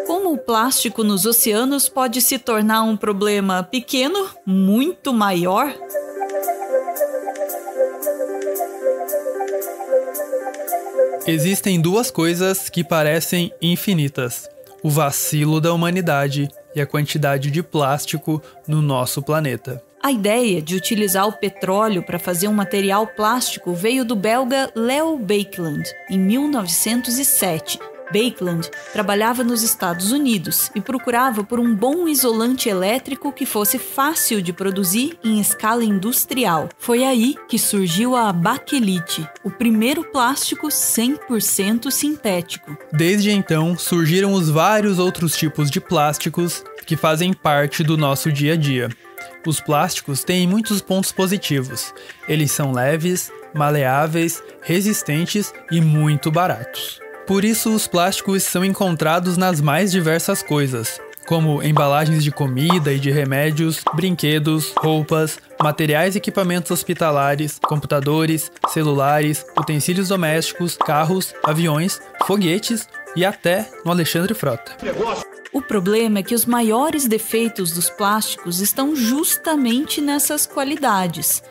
Como o plástico nos oceanos pode se tornar um problema pequeno, muito maior? Existem duas coisas que parecem infinitas: o vacilo da humanidade e a quantidade de plástico no nosso planeta. A ideia de utilizar o petróleo para fazer um material plástico veio do belga Leo Baekeland, em 1907. Baekeland trabalhava nos Estados Unidos e procurava por um bom isolante elétrico que fosse fácil de produzir em escala industrial. Foi aí que surgiu a baquelite, o primeiro plástico 100% sintético. Desde então, surgiram os vários outros tipos de plásticos que fazem parte do nosso dia a dia. Os plásticos têm muitos pontos positivos. Eles são leves, maleáveis, resistentes e muito baratos. Por isso, os plásticos são encontrados nas mais diversas coisas, como embalagens de comida e de remédios, brinquedos, roupas, materiais e equipamentos hospitalares, computadores, celulares, utensílios domésticos, carros, aviões, foguetes e até no Alexandre Frota. O problema é que os maiores defeitos dos plásticos estão justamente nessas qualidades.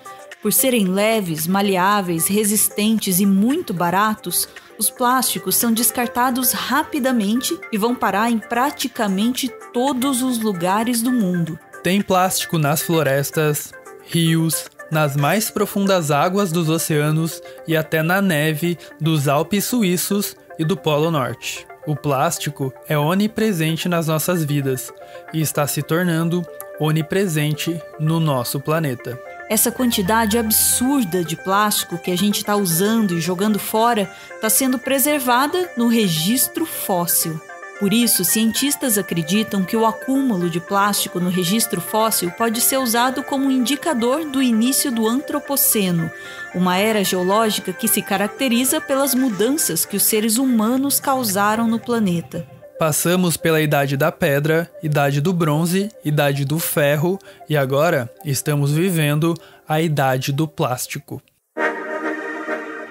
Por serem leves, maleáveis, resistentes e muito baratos, os plásticos são descartados rapidamente e vão parar em praticamente todos os lugares do mundo. Tem plástico nas florestas, rios, nas mais profundas águas dos oceanos e até na neve dos Alpes suíços e do Polo Norte. O plástico é onipresente nas nossas vidas e está se tornando onipresente no nosso planeta. Essa quantidade absurda de plástico que a gente está usando e jogando fora está sendo preservada no registro fóssil. Por isso, cientistas acreditam que o acúmulo de plástico no registro fóssil pode ser usado como indicador do início do Antropoceno, uma era geológica que se caracteriza pelas mudanças que os seres humanos causaram no planeta. Passamos pela Idade da Pedra, Idade do Bronze, Idade do Ferro e agora estamos vivendo a Idade do Plástico.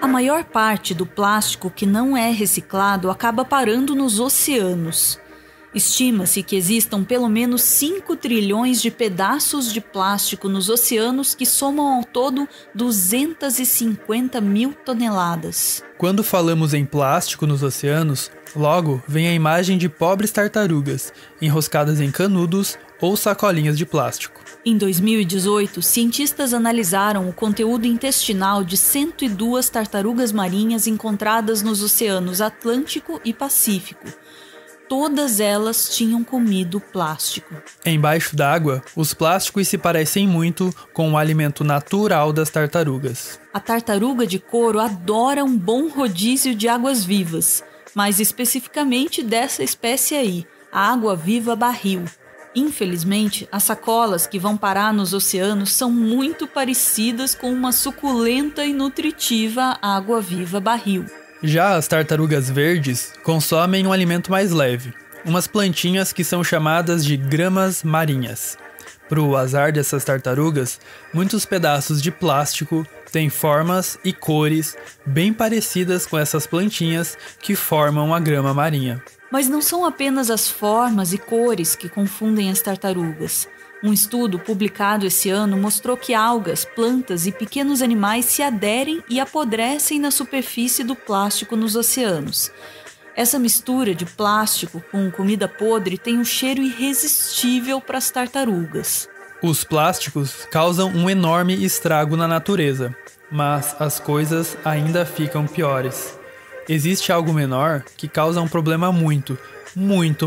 A maior parte do plástico que não é reciclado acaba parando nos oceanos. Estima-se que existam pelo menos 5 trilhões de pedaços de plástico nos oceanos que somam ao todo 250 mil toneladas. Quando falamos em plástico nos oceanos, logo vem a imagem de pobres tartarugas, enroscadas em canudos ou sacolinhas de plástico. Em 2018, cientistas analisaram o conteúdo intestinal de 102 tartarugas marinhas encontradas nos oceanos Atlântico e Pacífico. Todas elas tinham comido plástico. Embaixo d'água, os plásticos se parecem muito com o alimento natural das tartarugas. A tartaruga de couro adora um bom rodízio de águas vivas, mais especificamente dessa espécie aí, a água-viva barril. Infelizmente, as sacolas que vão parar nos oceanos são muito parecidas com uma suculenta e nutritiva água-viva barril. Já as tartarugas verdes consomem um alimento mais leve, umas plantinhas que são chamadas de gramas marinhas. Pro azar dessas tartarugas, muitos pedaços de plástico têm formas e cores bem parecidas com essas plantinhas que formam a grama marinha. Mas não são apenas as formas e cores que confundem as tartarugas. Um estudo publicado esse ano mostrou que algas, plantas e pequenos animais se aderem e apodrecem na superfície do plástico nos oceanos. Essa mistura de plástico com comida podre tem um cheiro irresistível para as tartarugas. Os plásticos causam um enorme estrago na natureza, mas as coisas ainda ficam piores. Existe algo menor que causa um problema muito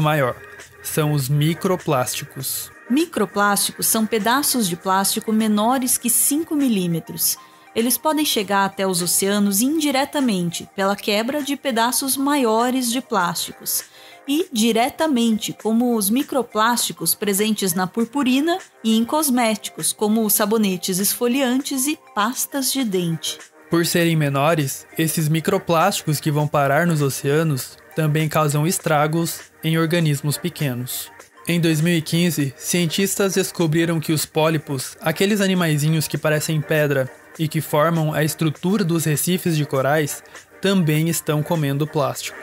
maior. São os microplásticos. Microplásticos são pedaços de plástico menores que 5 milímetros. Eles podem chegar até os oceanos indiretamente, pela quebra de pedaços maiores de plásticos, e diretamente, como os microplásticos presentes na purpurina e em cosméticos, como sabonetes esfoliantes e pastas de dente. Por serem menores, esses microplásticos que vão parar nos oceanos também causam estragos em organismos pequenos. Em 2015, cientistas descobriram que os pólipos, aqueles animaizinhos que parecem pedra, e que formam a estrutura dos recifes de corais também estão comendo plástico.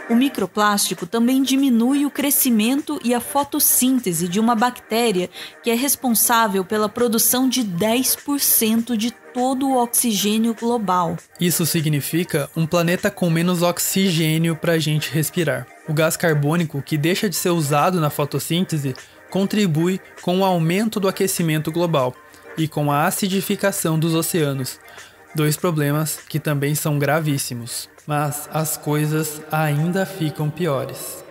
O microplástico também diminui o crescimento e a fotossíntese de uma bactéria que é responsável pela produção de 10% de todo o oxigênio global. Isso significa um planeta com menos oxigênio para a gente respirar. O gás carbônico, que deixa de ser usado na fotossíntese, contribui com o aumento do aquecimento global e com a acidificação dos oceanos. 2 problemas que também são gravíssimos. Mas as coisas ainda ficam piores.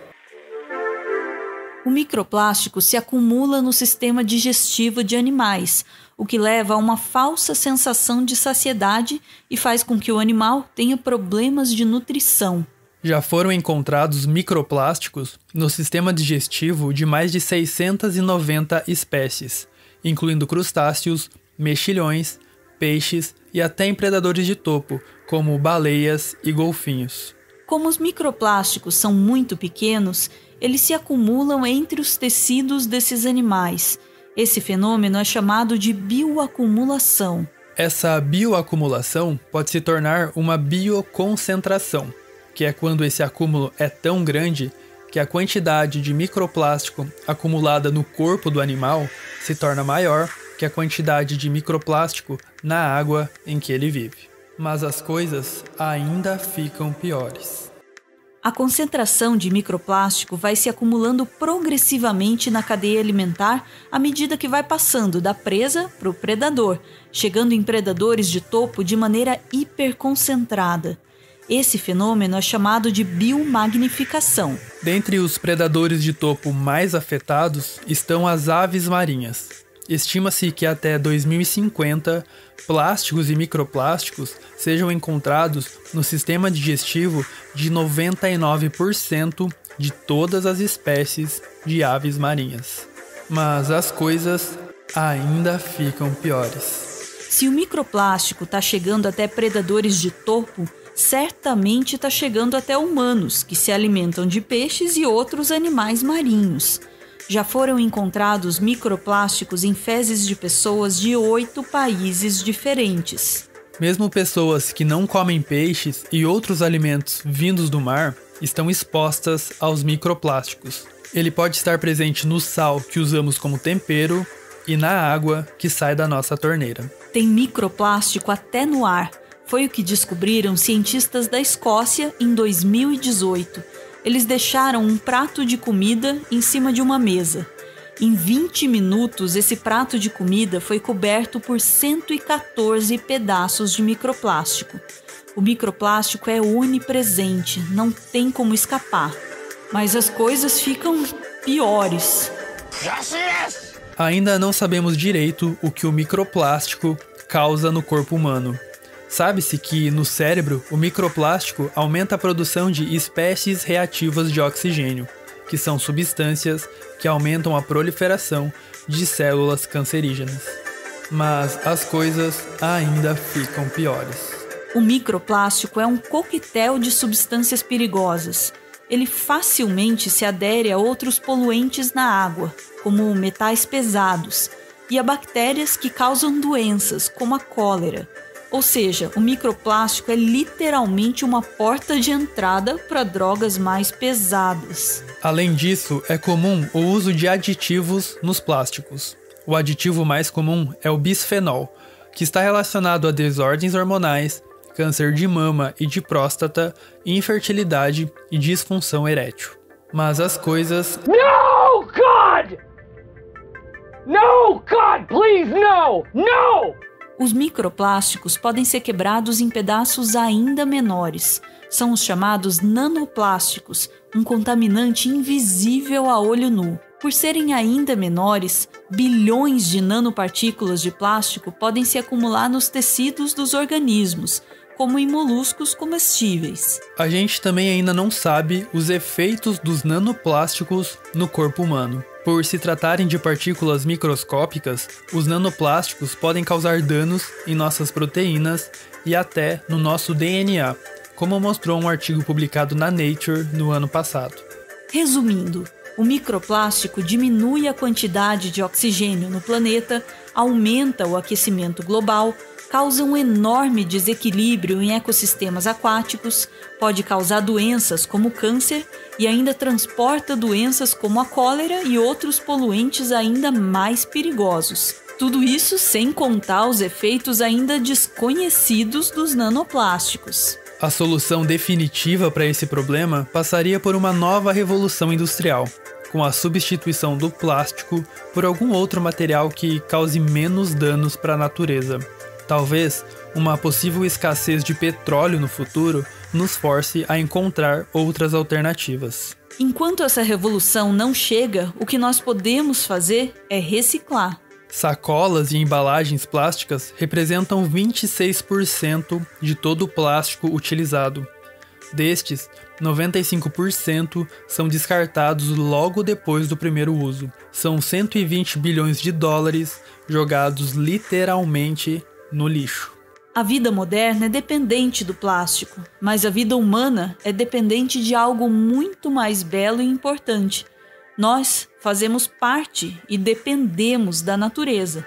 O microplástico se acumula no sistema digestivo de animais, o que leva a uma falsa sensação de saciedade e faz com que o animal tenha problemas de nutrição. Já foram encontrados microplásticos no sistema digestivo de mais de 690 espécies, incluindo crustáceos, mexilhões, peixes e até em predadores de topo, como baleias e golfinhos. Como os microplásticos são muito pequenos, eles se acumulam entre os tecidos desses animais. Esse fenômeno é chamado de bioacumulação. Essa bioacumulação pode se tornar uma bioconcentração, que é quando esse acúmulo é tão grande que a quantidade de microplástico acumulada no corpo do animal se torna maior que a quantidade de microplástico na água em que ele vive. Mas as coisas ainda ficam piores. A concentração de microplástico vai se acumulando progressivamente na cadeia alimentar à medida que vai passando da presa para o predador, chegando em predadores de topo de maneira hiperconcentrada. Esse fenômeno é chamado de biomagnificação. Dentre os predadores de topo mais afetados estão as aves marinhas. Estima-se que até 2050, plásticos e microplásticos sejam encontrados no sistema digestivo de 99% de todas as espécies de aves marinhas. Mas as coisas ainda ficam piores. Se o microplástico está chegando até predadores de topo, certamente está chegando até humanos, que se alimentam de peixes e outros animais marinhos. Já foram encontrados microplásticos em fezes de pessoas de 8 países diferentes. Mesmo pessoas que não comem peixes e outros alimentos vindos do mar estão expostas aos microplásticos. Ele pode estar presente no sal que usamos como tempero e na água que sai da nossa torneira. Tem microplástico até no ar. Foi o que descobriram cientistas da Escócia em 2018. Eles deixaram um prato de comida em cima de uma mesa. Em 20 minutos, esse prato de comida foi coberto por 114 pedaços de microplástico. O microplástico é onipresente, não tem como escapar. Mas as coisas ficam piores. Ainda não sabemos direito o que o microplástico causa no corpo humano. Sabe-se que, no cérebro, o microplástico aumenta a produção de espécies reativas de oxigênio, que são substâncias que aumentam a proliferação de células cancerígenas. Mas as coisas ainda ficam piores. O microplástico é um coquetel de substâncias perigosas. Ele facilmente se adere a outros poluentes na água, como metais pesados, e a bactérias que causam doenças, como a cólera. Ou seja, o microplástico é literalmente uma porta de entrada para drogas mais pesadas. Além disso, é comum o uso de aditivos nos plásticos. O aditivo mais comum é o bisfenol, que está relacionado a desordens hormonais, câncer de mama e de próstata, infertilidade e disfunção erétil. Mas as coisas... No, God! No, God, please, no! No! Os microplásticos podem ser quebrados em pedaços ainda menores. São os chamados nanoplásticos, um contaminante invisível a olho nu. Por serem ainda menores, bilhões de nanopartículas de plástico podem se acumular nos tecidos dos organismos, como em moluscos comestíveis. A gente também ainda não sabe os efeitos dos nanoplásticos no corpo humano. Por se tratarem de partículas microscópicas, os nanoplásticos podem causar danos em nossas proteínas e até no nosso DNA, como mostrou um artigo publicado na Nature no ano passado. Resumindo, o microplástico diminui a quantidade de oxigênio no planeta, aumenta o aquecimento global, causa um enorme desequilíbrio em ecossistemas aquáticos, pode causar doenças como câncer e ainda transporta doenças como a cólera e outros poluentes ainda mais perigosos. Tudo isso sem contar os efeitos ainda desconhecidos dos nanoplásticos. A solução definitiva para esse problema passaria por uma nova revolução industrial, com a substituição do plástico por algum outro material que cause menos danos para a natureza. Talvez uma possível escassez de petróleo no futuro nos force a encontrar outras alternativas. Enquanto essa revolução não chega, o que nós podemos fazer é reciclar. Sacolas e embalagens plásticas representam 26% de todo o plástico utilizado. Destes, 95% são descartados logo depois do primeiro uso. São 120 bilhões de dólares jogados literalmente no lixo. A vida moderna é dependente do plástico, mas a vida humana é dependente de algo muito mais belo e importante. Nós fazemos parte e dependemos da natureza.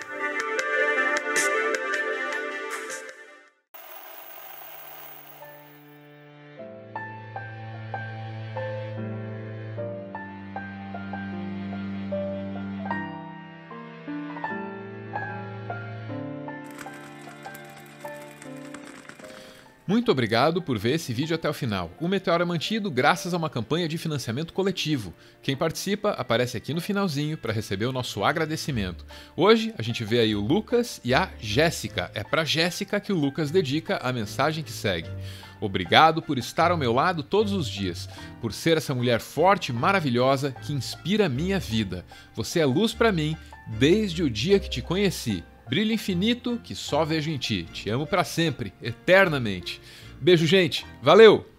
Muito obrigado por ver esse vídeo até o final. O Meteoro é mantido graças a uma campanha de financiamento coletivo. Quem participa aparece aqui no finalzinho para receber o nosso agradecimento. Hoje a gente vê aí o Lucas e a Jéssica. É para Jéssica que o Lucas dedica a mensagem que segue. Obrigado por estar ao meu lado todos os dias, por ser essa mulher forte e maravilhosa que inspira a minha vida. Você é luz para mim desde o dia que te conheci. Brilho infinito que só vejo em ti. Te amo para sempre, eternamente. Beijo, gente. Valeu!